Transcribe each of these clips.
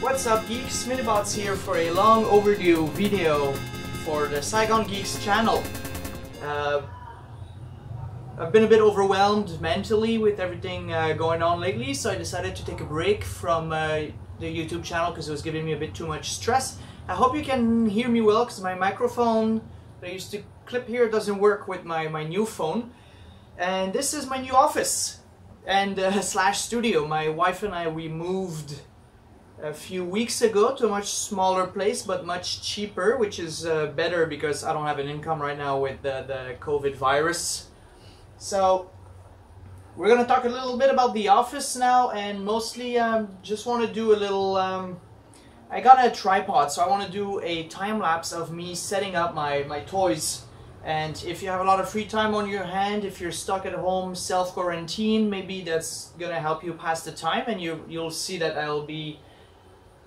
What's up, Geeks? Minibots here for a long overdue video for the Saigon Geeks channel. I've been a bit overwhelmed mentally with everything going on lately, so I decided to take a break from the YouTube channel because it was giving me a bit too much stress. I hope you can hear me well because my microphone that I used to clip here doesn't work with my new phone. And this is my new office and slash studio. My wife and I, we moved a few weeks ago to a much smaller place but much cheaper, which is better because I don't have an income right now with the COVID virus. So we're gonna talk a little bit about the office now, and mostly just want to do a little I got a tripod, so I want to do a time-lapse of me setting up my toys. And if you have a lot of free time on your hand, if you're stuck at home self-quarantine, maybe that's gonna help you pass the time, and you'll see that I'll be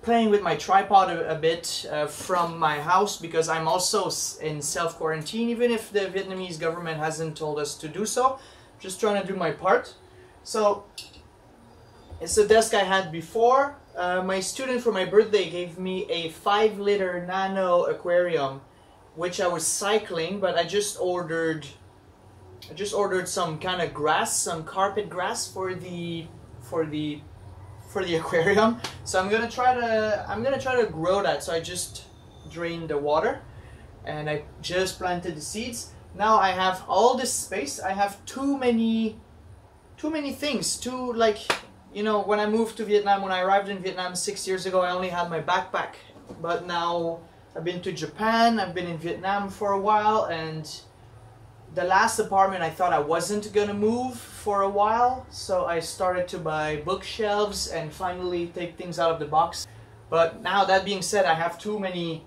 playing with my tripod a bit from my house, because I'm also in self-quarantine, even if the Vietnamese government hasn't told us to do so. Just trying to do my part. So it's the desk I had before. My student for my birthday gave me a 5-liter nano aquarium, which I was cycling, but I just ordered some kind of grass, some carpet grass for the aquarium. So I'm gonna try to grow that. So I just drained the water and I just planted the seeds. Now I have all this space. I have too many things. Like, you know, when I moved to Vietnam, when I arrived in Vietnam 6 years ago, I only had my backpack. But now I've been to Japan, I've been in Vietnam for a while, and the last apartment I thought I wasn't gonna move for a while, so I started to buy bookshelves and finally take things out of the box. But now, that being said, I have too many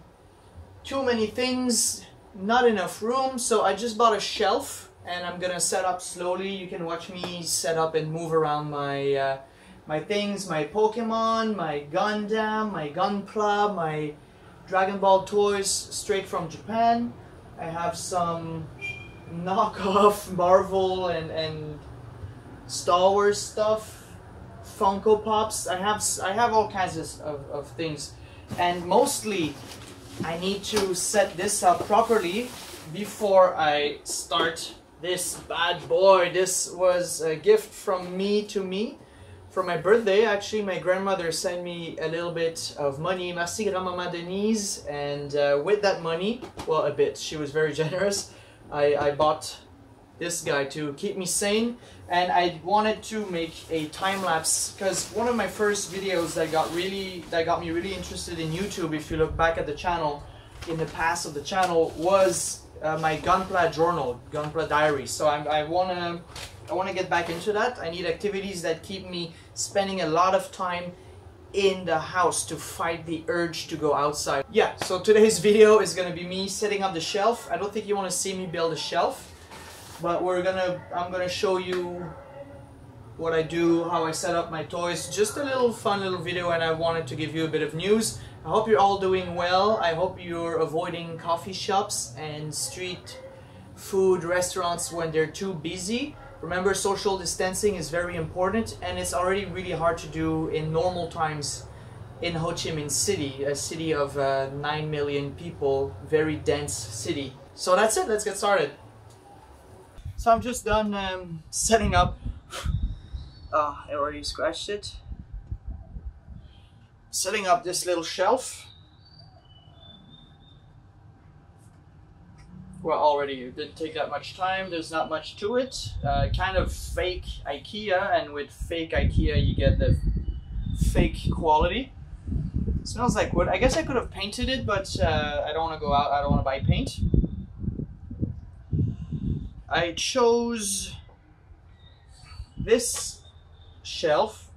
things, not enough room, so I just bought a shelf and I'm gonna set up slowly. You can watch me set up and move around my my things, my Pokemon, my Gundam, my Gunpla, my Dragon Ball toys straight from Japan. I have some knockoff Marvel and Star Wars stuff, Funko Pops. I have all kinds of things, and mostly I need to set this up properly before I start this bad boy. This was a gift from me to me for my birthday. Actually, my grandmother sent me a little bit of money. Merci grand-maman Denise. And with that money, well, a bit, she was very generous, I bought this guy to keep me sane. And I wanted to make a time-lapse because one of my first videos that got me really interested in YouTube, if you look back at the channel, in the past of the channel, was my Gunpla journal, Gunpla diary. So I wanna get back into that. I need activities that keep me spending a lot of time in the house to fight the urge to go outside. Yeah, so today's video is gonna be me setting up the shelf. I don't think you want to see me build a shelf, but I'm gonna show you what I do, how I set up my toys. Just a little fun little video, and I wanted to give you a bit of news. I hope you're all doing well. I hope you're avoiding coffee shops and street food restaurants when they're too busy. Remember, social distancing is very important, and it's already really hard to do in normal times in Ho Chi Minh City, a city of 9 million people, very dense city. So that's it, let's get started. So I'm just done setting up. Oh, I already scratched it. Setting up this little shelf. Well, already it didn't take that much time. There's not much to it. Kind of fake IKEA, and with fake IKEA you get the fake quality. It smells like wood. I guess I could have painted it, but I don't want to go out. I don't want to buy paint. I chose this shelf.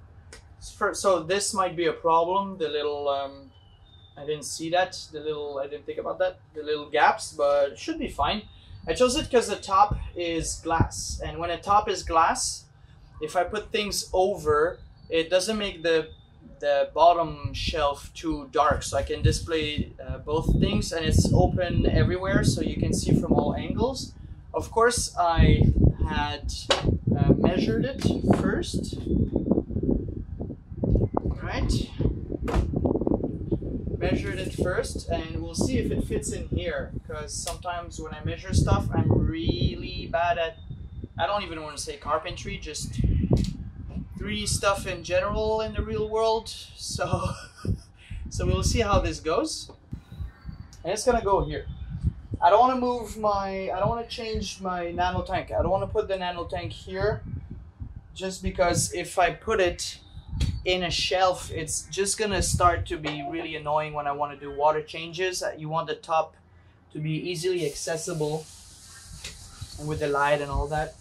So this might be a problem. The little I didn't see that, I didn't think about that, the little gaps, but it should be fine. I chose it because the top is glass, and when a top is glass, if I put things over, it doesn't make the bottom shelf too dark, so I can display both things, and it's open everywhere, so you can see from all angles. Of course, I had measured it first. Right. measured it first, and we'll see if it fits in here, because sometimes when I measure stuff, I'm really bad at, I don't even want to say carpentry, just 3D stuff in general in the real world. So so we'll see how this goes, and it's gonna go here. I don't want to move my, I don't want to change my nano tank. I don't want to put the nano tank here, just because if I put it in a shelf, it's just gonna start to be really annoying when I want to do water changes. You want the top to be easily accessible, and with the light and all that.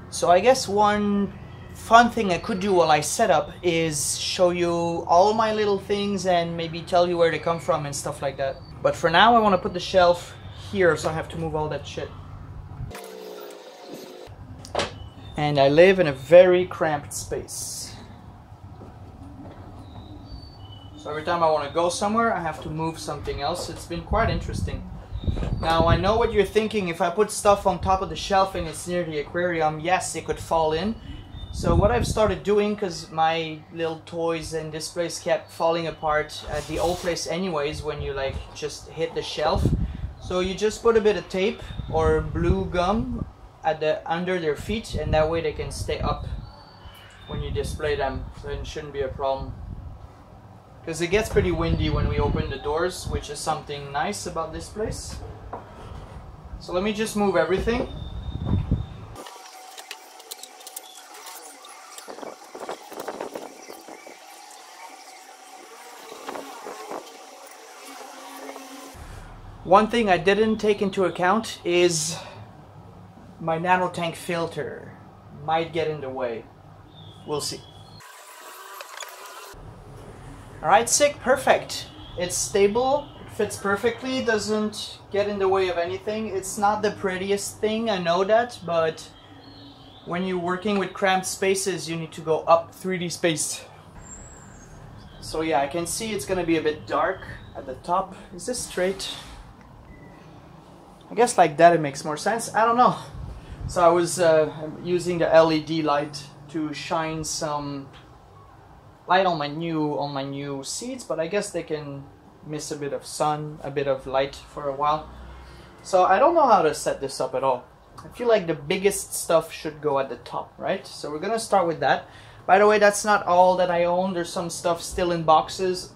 So I guess one fun thing I could do while I set up is show you all my little things and maybe tell you where they come from and stuff like that. But for now I want to put the shelf here, so I have to move all that shit. And I live in a very cramped space. So every time I want to go somewhere, I have to move something else. It's been quite interesting. Now I know what you're thinking. If I put stuff on top of the shelf and it's near the aquarium, yes, it could fall in. So what I've started doing, because my little toys in this place kept falling apart at the old place anyways when you like just hit the shelf. So you just put a bit of tape or blue gum at under their feet, and that way they can stay up when you display them, so it shouldn't be a problem. Because it gets pretty windy when we open the doors, which is something nice about this place. So let me just move everything. One thing I didn't take into account is my nano tank filter might get in the way. We'll see. Alright, sick, perfect. It's stable, it fits perfectly, doesn't get in the way of anything. It's not the prettiest thing, I know that, but when you're working with cramped spaces, you need to go up 3D space. So yeah, I can see it's gonna be a bit dark at the top. Is this straight? I guess like that it makes more sense. I don't know. So I was using the LED light to shine some light on my new seats, but I guess they can miss a bit of sun, a bit of light for a while. So I don't know how to set this up at all. I feel like the biggest stuff should go at the top, right? So we're gonna start with that. By the way, that's not all that I own. There's some stuff still in boxes.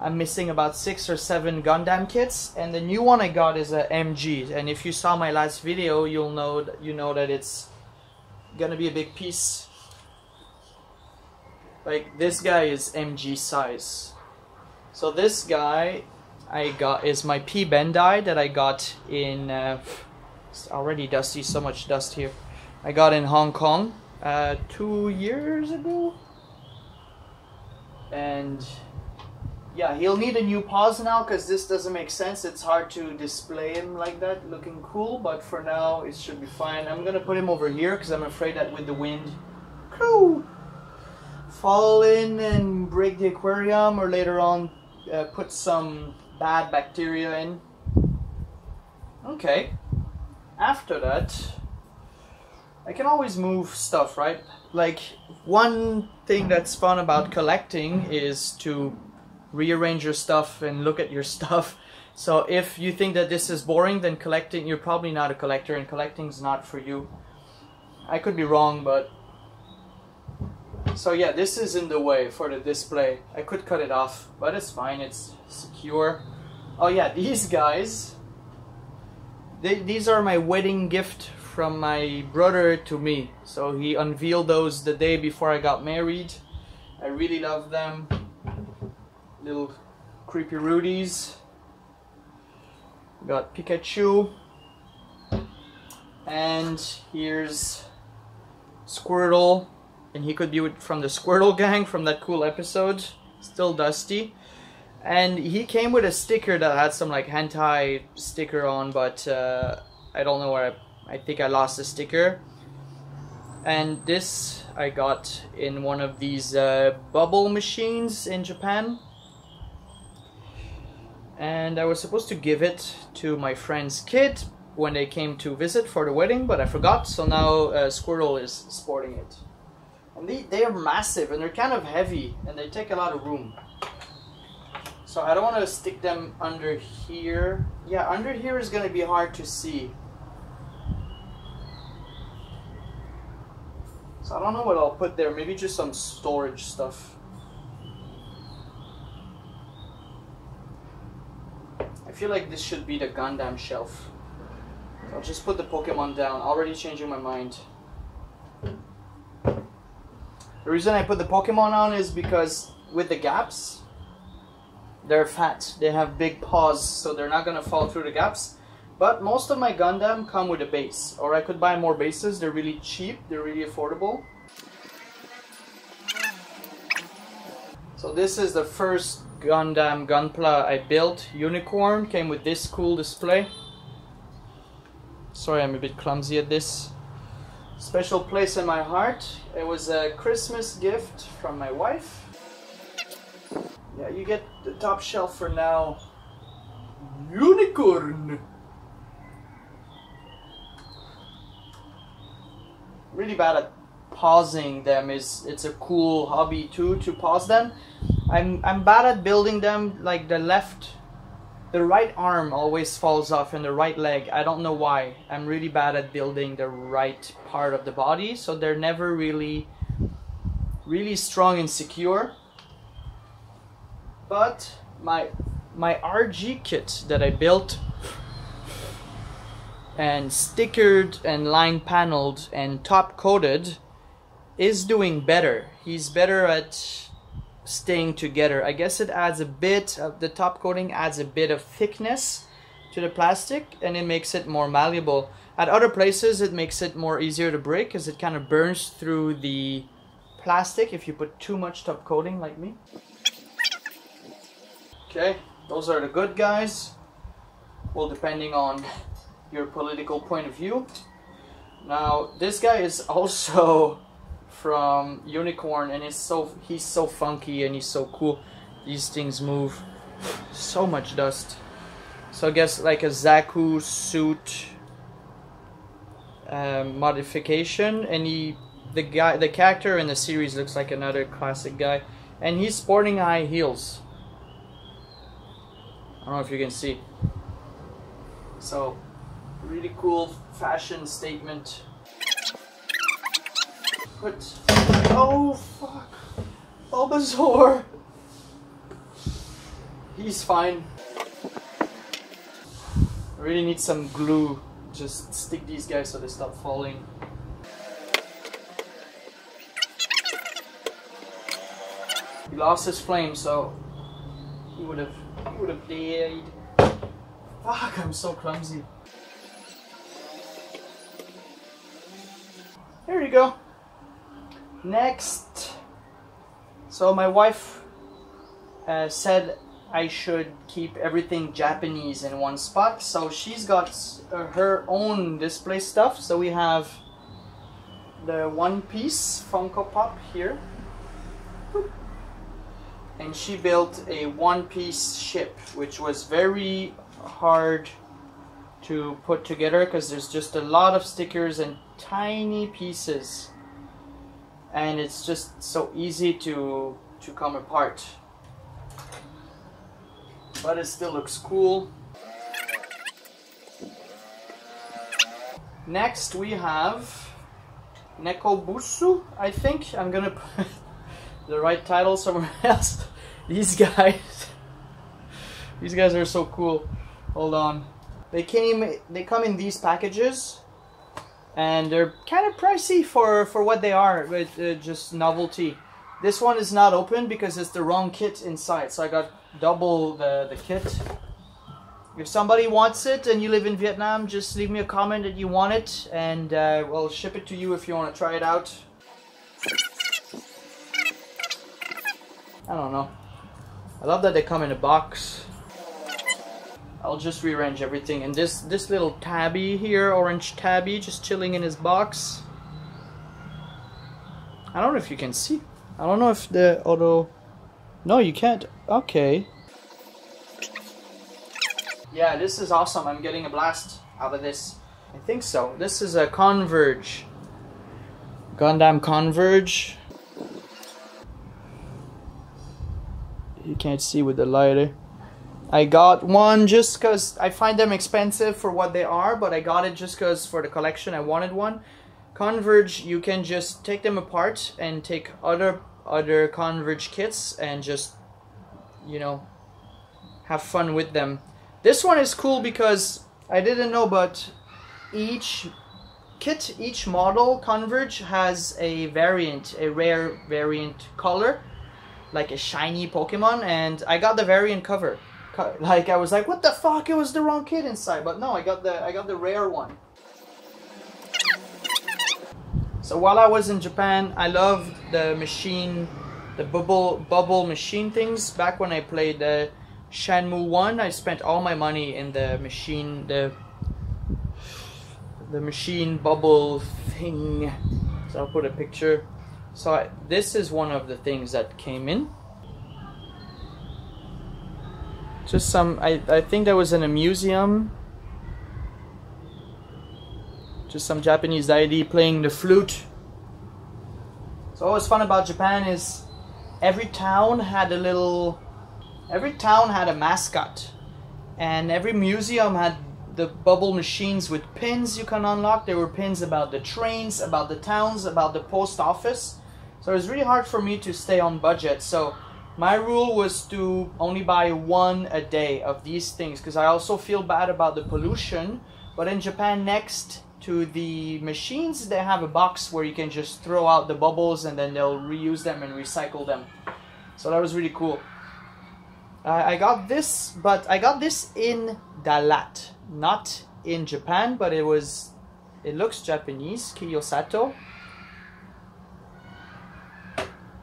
I'm missing about 6 or 7 Gundam kits, and the new one I got is a MG. And if you saw my last video, you know that it's gonna be a big piece. Like this guy is MG size. So this guy I got is my P Bandai that I got in. It's already dusty, so much dust here. I got in Hong Kong 2 years ago, and yeah, he'll need a new pause now because this doesn't make sense. It's hard to display him like that, looking cool, but for now it should be fine. I'm gonna put him over here because I'm afraid that with the wind, fall in and break the aquarium, or later on put some bad bacteria in. Okay, after that, I can always move stuff, right? Like, one thing that's fun about collecting is to rearrange your stuff and look at your stuff. So if you think that this is boring, then collecting, you're probably not a collector, and collecting's not for you. I could be wrong, but so yeah, this is in the way for the display. I could cut it off, but it's fine, it's secure. Oh yeah, these guys, these are my wedding gift from my brother to me. So he unveiled those the day before I got married. I really love them. Little creepy Rudies. Got Pikachu. And here's Squirtle. And he could be from the Squirtle gang from that cool episode. Still dusty. And he came with a sticker that had some like hentai sticker on, but I don't know where I think I lost the sticker. And this I got in one of these bubble machines in Japan. And I was supposed to give it to my friend's kid when they came to visit for the wedding, but I forgot, so now Squirtle is sporting it. And they are massive, and they're kind of heavy, and they take a lot of room. So I don't want to stick them under here. Yeah, under here is going to be hard to see. So I don't know what I'll put there. Maybe just some storage stuff. I feel like this should be the Gundam shelf. I'll just put the Pokemon down. Already changing my mind. The reason I put the Pokemon on is because with the gaps, they're fat. They have big paws, so they're not going to fall through the gaps. But most of my Gundam come with a base. Or I could buy more bases. They're really cheap. They're really affordable. So this is the first Gundam Gunpla I built. Unicorn came with this cool display. Sorry, I'm a bit clumsy at this. Special place in my heart. It was a Christmas gift from my wife. Yeah, you get the top shelf for now. Unicorn! Really bad at pausing them. It's a cool hobby too, to pause them. I'm bad at building them. Like the right arm always falls off and the right leg. I don't know why. I'm really bad at building the right part of the body, so they're never really strong and secure. But my RG kit that I built and stickered and line paneled and top coated is doing better. He's better at staying together. I guess it adds a bit of the top coating, adds a bit of thickness to the plastic, and it makes it more malleable. At other places it makes it more easier to break because it kind of burns through the plastic if you put too much top coating like me. Okay, those are the good guys. Well, depending on your political point of view. Now this guy is also from Unicorn, and he's so funky and he's so cool. These things move. So much dust. So I guess like a Zaku suit modification, and the character in the series looks like another classic guy, and he's sporting high heels. I don't know if you can see. So really cool fashion statement. But oh fuck, Bulbasaur. He's fine. I really need some glue. Just stick these guys so they stop falling. He lost his flame, so he would have died. Fuck, I'm so clumsy. There you go. Next. So my wife said I should keep everything Japanese in one spot, so she's got her own display stuff. So we have the One Piece Funko Pop here, and she built a One Piece ship, which was very hard to put together because there's just a lot of stickers and tiny pieces, and it's just so easy to come apart. But it still looks cool. Next we have Nekobusu, I think. I'm gonna put the right title somewhere else. These guys are so cool. Hold on. They come in these packages, and they're kind of pricey for what they are, but just novelty. This one is not open because it's the wrong kit inside, so I got double the kit. If somebody wants it and you live in Vietnam, just leave me a comment that you want it, and we'll ship it to you if you want to try it out. I don't know. I love that they come in a box. I'll just rearrange everything. And this little tabby here, orange tabby, just chilling in his box. I don't know if you can see. I don't know if the auto... No, you can't. Okay. Yeah, this is awesome. I'm getting a blast out of this. I think so. This is a Converge. Gundam Converge. You can't see with the lighter. I got one just because I find them expensive for what they are, but I got it just because for the collection I wanted one. Converge, you can just take them apart and take other Converge kits and just, you know, have fun with them. This one is cool because I didn't know, but each kit, each model Converge has a variant, a rare variant color, like a shiny Pokemon, and I got the variant cover. Like I was like, what the fuck? It was the wrong kit inside, but no, I got the rare one. So while I was in Japan, I loved the machine, the bubble machine things. Back when I played Shenmue 1, I spent all my money in the machine, the machine bubble thing. So I'll put a picture. So this is one of the things that came in. Just some, I think that was in a museum. Just some Japanese deity playing the flute. So what was fun about Japan is every town had a mascot. And every museum had the bubble machines with pins you can unlock. There were pins about the trains, about the towns, about the post office. So it was really hard for me to stay on budget. So my rule was to only buy one a day of these things, because I also feel bad about the pollution. But in Japan, next to the machines, they have a box where you can just throw out the bubbles and then they'll reuse them and recycle them. So that was really cool. I got this, but I got this in Dalat, not in Japan, but it looks Japanese, Kiyosato.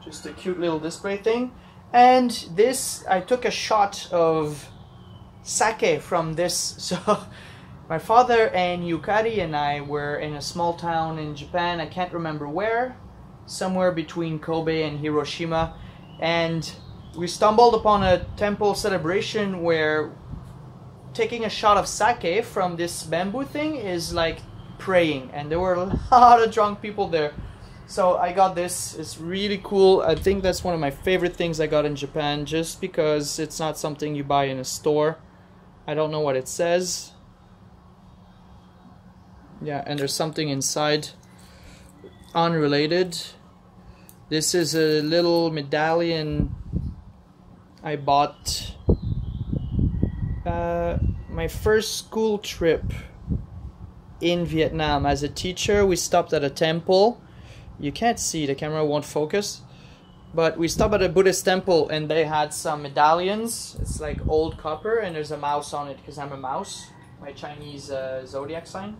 Just a cute little display thing. And this, I took a shot of sake from this. So my father and Yukari and I were in a small town in Japan, I can't remember where, somewhere between Kobe and Hiroshima, and we stumbled upon a temple celebration where taking a shot of sake from this bamboo thing is like praying, and there were a lot of drunk people there. So I got this. It's really cool. I think that's one of my favorite things I got in Japan, just because it's not something you buy in a store. I don't know what it says. Yeah, and there's something inside unrelated. This is a little medallion I bought my first school trip in Vietnam. As a teacher, we stopped at a temple. You can't see, the camera won't focus, but we stopped at a Buddhist temple and they had some medallions. It's like old copper and there's a mouse on it because I'm a mouse, my Chinese zodiac sign.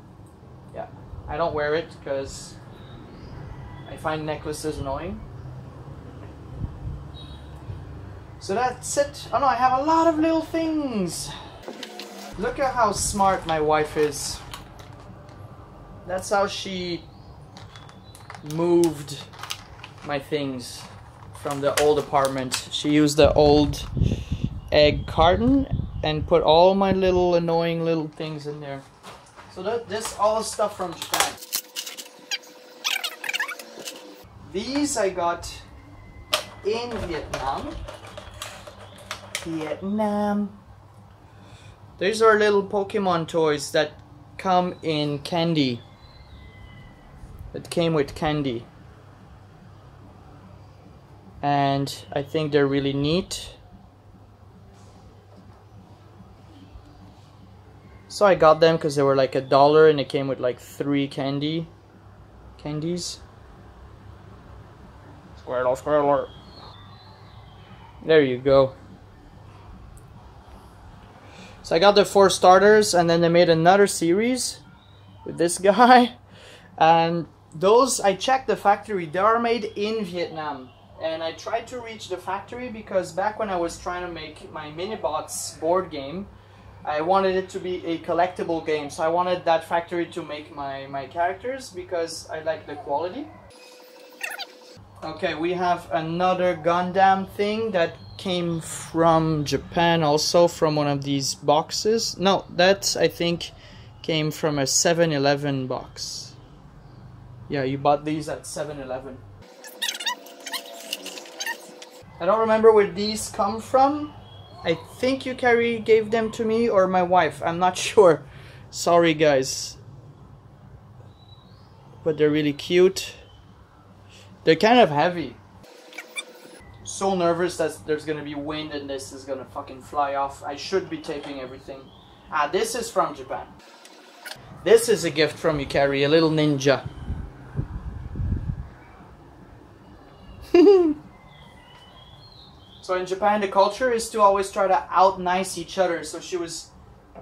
Yeah, I don't wear it because I find necklaces annoying. So that's it. Oh no, I have a lot of little things. Look at how smart my wife is. That's how she moved my things from the old apartment. She used the old egg carton and put all my little annoying little things in there. So this all stuff from Japan. These I got in Vietnam. These are little Pokemon toys that come in candy. It came with candy. And I think they're really neat. So I got them because they were like $1 and it came with like 3 candies. Squirtle, squirtle. There you go. So I got the 4 starters, and then they made another series with this guy. And those, I checked the factory, they are made in Vietnam. And I tried to reach the factory because back when I was trying to make my Minibots board game, I wanted it to be a collectible game. So I wanted that factory to make my characters because I like the quality. Okay, we have another Gundam thing that came from Japan, also from one of these boxes. No, that I think came from a 7-Eleven box. Yeah, you bought these at 7-Eleven. I don't remember where these come from. I think Yukari gave them to me or my wife. I'm not sure. Sorry guys. But they're really cute. They're kind of heavy. So nervous that there's gonna be wind and this is gonna fucking fly off. I should be taping everything. Ah, this is from Japan. This is a gift from Yukari, a little ninja. So in Japan, the culture is to always try to out-nice each other. So she was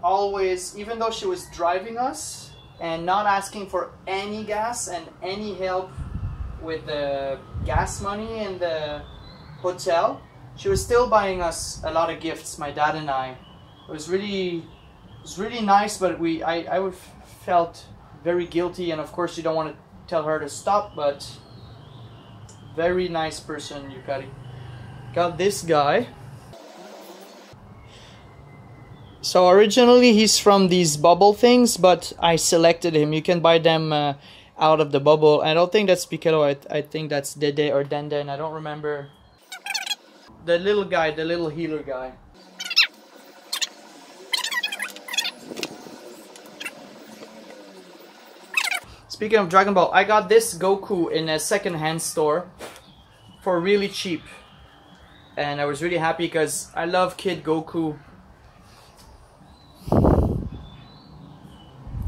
always, even though she was driving us and not asking for any gas and any help with the gas money in the hotel, she was still buying us a lot of gifts, my dad and I. It was really nice, but I felt very guilty, and of course you don't want to tell her to stop, but very nice person, Yukari. Got this guy. So originally he's from these bubble things, but I selected him. You can buy them out of the bubble. I don't think that's Piccolo. I think that's Dede or Denden. I don't remember. The little guy, the little healer guy. Speaking of Dragon Ball, I got this Goku in a second-hand store for really cheap. And I was really happy because I love Kid Goku.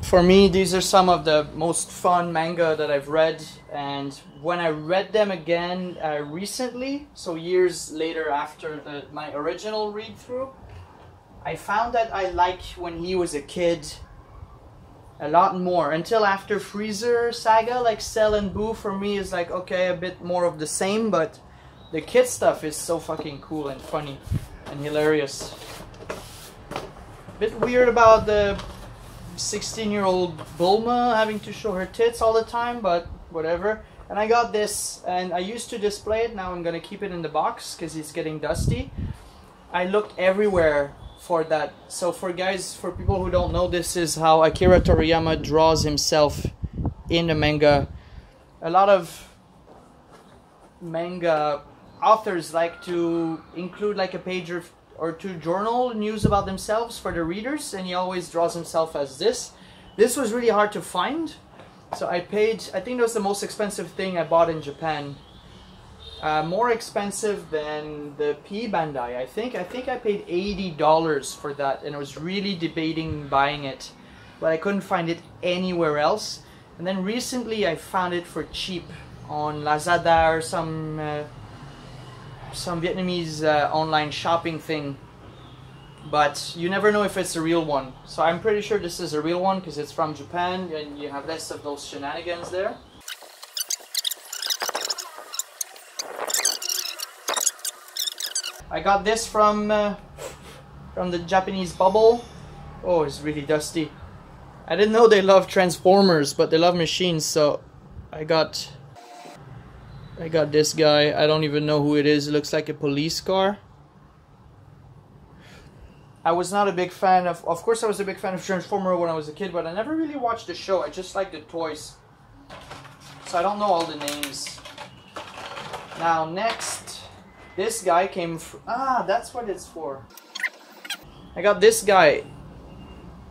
For me, these are some of the most fun manga that I've read. And when I read them again recently, so years later after my original read-through, I found that I liked when he was a kid a lot more. Until after Freezer saga, like Cell and Boo for me is like, okay, a bit more of the same, but the kid stuff is so fucking cool and funny and hilarious. Bit weird about the 16-year-old Bulma having to show her tits all the time, but whatever. And I got this, and I used to display it. Now I'm gonna keep it in the box because it's getting dusty. I looked everywhere for that. So for people who don't know, this is how Akira Toriyama draws himself in the manga. A lot of manga authors like to include like a page or two journal news about themselves for the readers, and he always draws himself as this. This was really hard to find, so I paid, I think that was the most expensive thing I bought in Japan. More expensive than the P Bandai, I think. I think I paid $80 for that, and I was really debating buying it, but I couldn't find it anywhere else. And then recently I found it for cheap on Lazada or some Vietnamese online shopping thing, but you never know if it's a real one. So I'm pretty sure this is a real one because it's from Japan and you have less of those shenanigans there. I got this from the Japanese bubble. Oh, it's really dusty. I didn't know they love Transformers, but they love machines, so I got this guy. I don't even know who it is. It looks like a police car. I was not a big fan of course I was a big fan of Transformer when I was a kid, but I never really watched the show. I just like the toys. So I don't know all the names. Now next, this guy came from, that's what it's for. I got this guy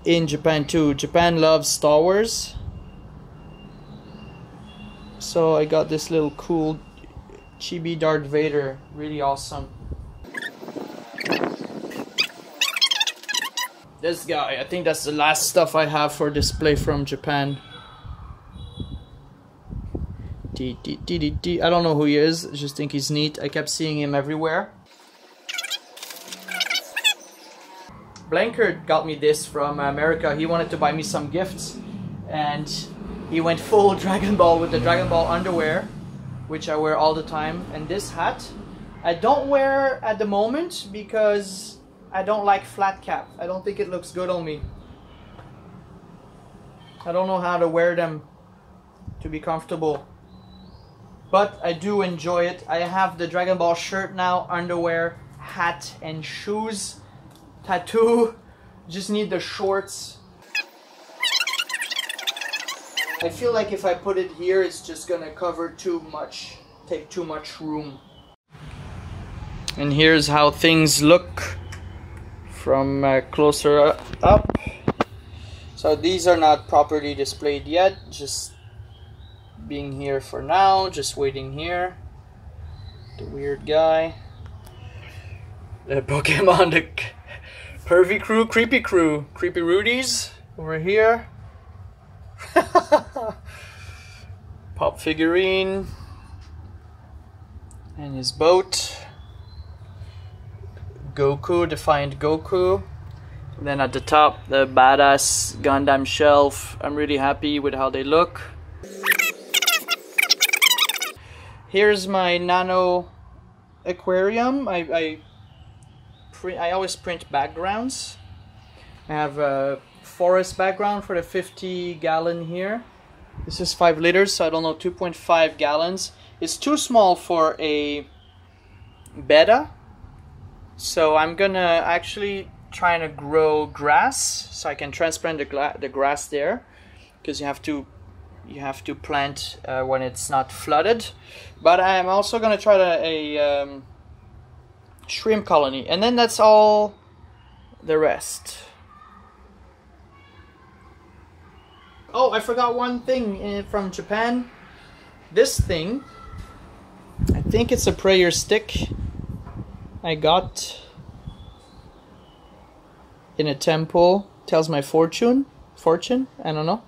in Japan too. Japan loves Star Wars. So I got this little cool chibi Darth Vader, really awesome. This guy, I think that's the last stuff I have for display from Japan. I don't know who he is, I just think he's neat. I kept seeing him everywhere. Blankard got me this from America. He wanted to buy me some gifts, and he went full Dragon Ball with the Dragon Ball underwear, which I wear all the time, and this hat I don't wear at the moment because I don't like flat cap. I don't think it looks good on me. I don't know how to wear them to be comfortable, but I do enjoy it. I have the Dragon Ball shirt now, underwear, hat, and shoes. Tattoo, just need the shorts. I feel like if I put it here, it's just gonna cover too much, take too much room. And here's how things look from closer up. So these are not properly displayed yet, just being here for now, just waiting here. The weird guy. The Pokemon, the pervy crew, creepy Rudies over here. Pop figurine. And his boat. Goku, Defiant Goku. And then at the top, the badass Gundam shelf. I'm really happy with how they look. Here's my nano aquarium. I always print backgrounds. I have a forest background for the 50-gallon here. This is 5 liters, so I don't know, 2.5 gallons. It's too small for a betta. So I'm gonna actually try to grow grass so I can transplant the grass there, because you have to plant when it's not flooded. But I'm also gonna try a shrimp colony, and then that's all the rest. Oh, I forgot one thing from Japan. This thing, I think it's a prayer stick I got in a temple. Tells my fortune, I don't know.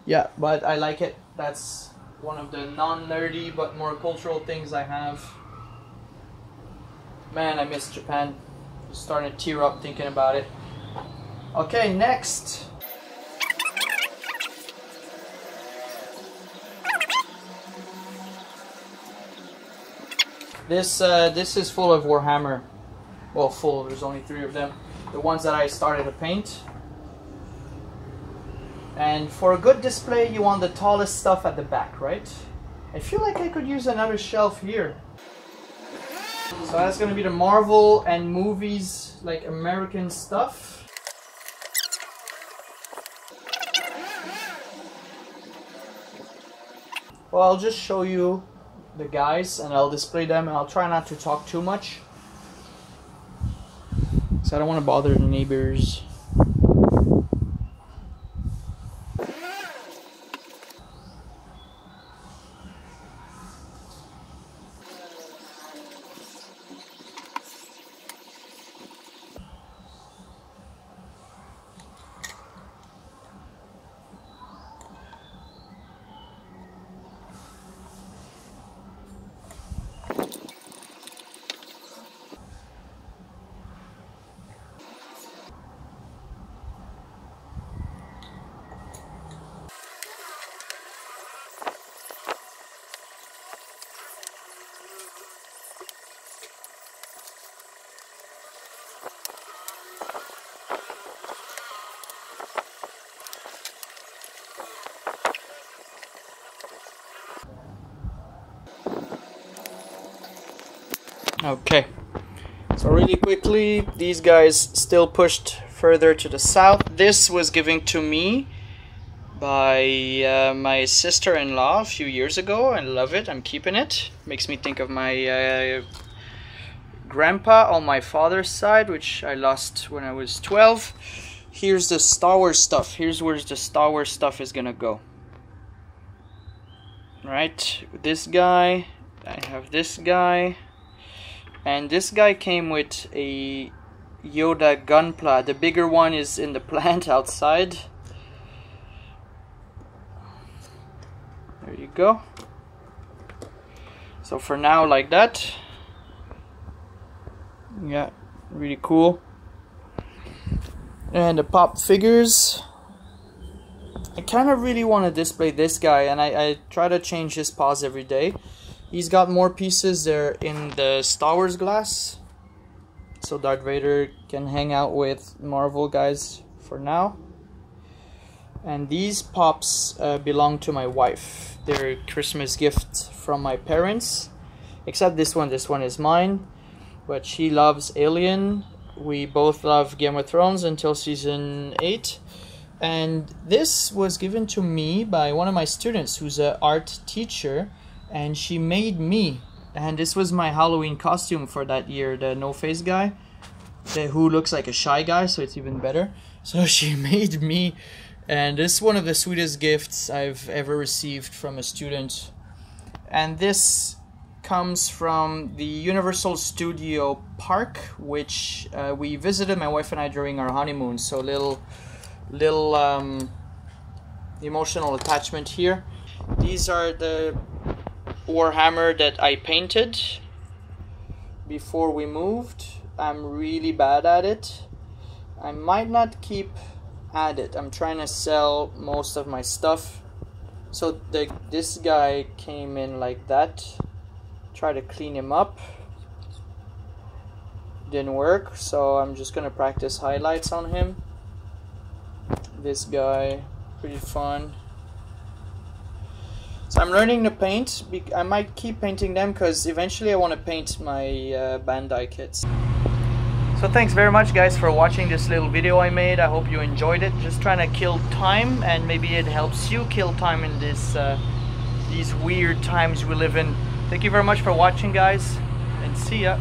Yeah, but I like it. That's one of the non-nerdy but more cultural things I have. Man, I miss Japan. Just starting to tear up thinking about it. Okay, next. This is full of Warhammer. Well, full. There's only 3 of them. The ones that I started to paint. And for a good display, you want the tallest stuff at the back, right? I feel like I could use another shelf here. So that's gonna be the Marvel and movies, like American stuff. Well, I'll just show you the guys and I'll display them, and I'll try not to talk too much, so I don't want to bother the neighbors. Okay, so really quickly, these guys still pushed further to the south. This was given to me by my sister-in-law a few years ago. I love it. I'm keeping it. Makes me think of my grandpa on my father's side, which I lost when I was 12. Here's the Star Wars stuff. Here's where the Star Wars stuff is gonna go. Right, this guy, I have this guy. And this guy came with a Yoda gunpla. The bigger one is in the plant outside. There you go. So for now, like that. Yeah, really cool. And the pop figures. I kind of really want to display this guy, and I try to change his paws every day. He's got more pieces there in the Star Wars glass, so Darth Vader can hang out with Marvel guys for now. And these pops belong to my wife. They're a Christmas gift from my parents, except this one. This one is mine, but she loves Alien. We both love Game of Thrones until season 8. And this was given to me by one of my students who's an art teacher. And she made me And this was my Halloween costume for that year, the no-face guy, who looks like a shy guy, so it's even better. So she made me, and this is one of the sweetest gifts I've ever received from a student. And this comes from the Universal Studio Park, which we visited, my wife and I, during our honeymoon. So little emotional attachment here. These are the Warhammer that I painted before we moved. I'm really bad at it. I might not keep at it. I'm trying to sell most of my stuff. So this guy came in like that. Try to clean him up. Didn't work, so I'm just gonna practice highlights on him. This guy, pretty fun. So I'm learning to paint. I might keep painting them because eventually I want to paint my Bandai kits. So thanks very much, guys, for watching this little video I made. I hope you enjoyed it. Just trying to kill time, and maybe it helps you kill time in this these weird times we live in. Thank you very much for watching, guys, and see ya.